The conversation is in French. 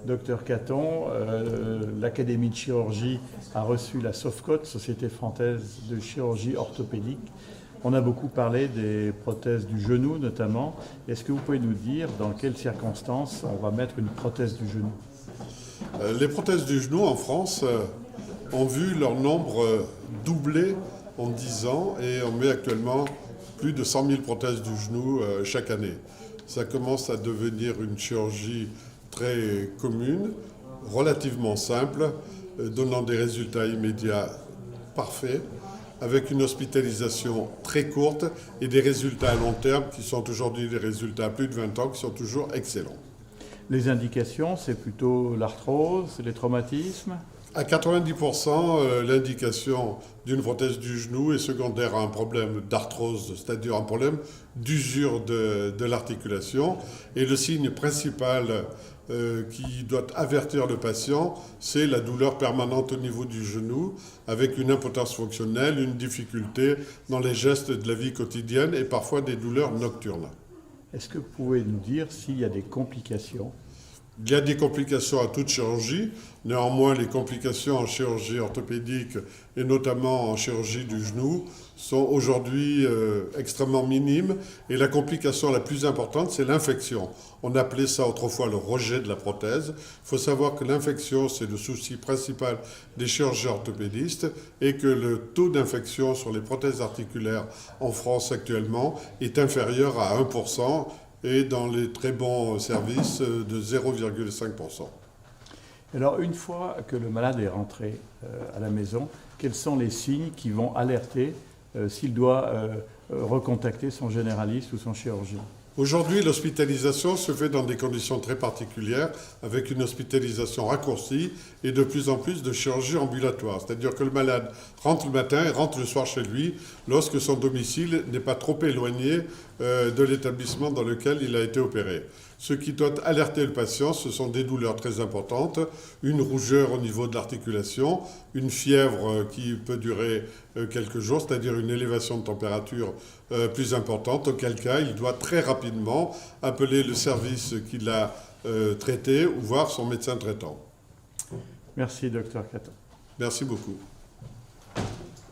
Docteur Caton, l'Académie de chirurgie a reçu la SOFCOT, Société française de chirurgie orthopédique. On a beaucoup parlé des prothèses du genou notamment. Est-ce que vous pouvez nous dire dans quelles circonstances on va mettre une prothèse du genou? Les prothèses du genou en France ont vu leur nombre doubler en 10 ans et on met actuellement plus de 100 000 prothèses du genou chaque année. Ça commence à devenir une chirurgie très commune, relativement simple, donnant des résultats immédiats parfaits, avec une hospitalisation très courte et des résultats à long terme qui sont aujourd'hui des résultats à plus de 20 ans qui sont toujours excellents. Les indications, c'est plutôt l'arthrose, les traumatismes? À 90%, l'indication d'une prothèse du genou est secondaire à un problème d'arthrose, c'est-à-dire un problème d'usure de l'articulation. Et le signe principal qui doit avertir le patient, c'est la douleur permanente au niveau du genou, avec une impotence fonctionnelle, une difficulté dans les gestes de la vie quotidienne et parfois des douleurs nocturnes. Est-ce que vous pouvez nous dire s'il y a des complications? Il y a des complications à toute chirurgie. Néanmoins, les complications en chirurgie orthopédique et notamment en chirurgie du genou sont aujourd'hui extrêmement minimes. Et la complication la plus importante, c'est l'infection. On appelait ça autrefois le rejet de la prothèse. Il faut savoir que l'infection, c'est le souci principal des chirurgiens orthopédistes et que le taux d'infection sur les prothèses articulaires en France actuellement est inférieur à 1%. Et dans les très bons services de 0,5%. Alors, une fois que le malade est rentré à la maison, quels sont les signes qui vont alerter s'il doit recontacter son généraliste ou son chirurgien? Aujourd'hui, l'hospitalisation se fait dans des conditions très particulières, avec une hospitalisation raccourcie et de plus en plus de chirurgie ambulatoire. C'est-à-dire que le malade rentre le matin et rentre le soir chez lui lorsque son domicile n'est pas trop éloigné de l'établissement dans lequel il a été opéré. Ce qui doit alerter le patient, ce sont des douleurs très importantes, une rougeur au niveau de l'articulation, une fièvre qui peut durer quelques jours, c'est-à-dire une élévation de température plus importante, auquel cas il doit très rapidement appeler le service qui l'a traité ou voir son médecin traitant. Merci, docteur Caton. Merci beaucoup.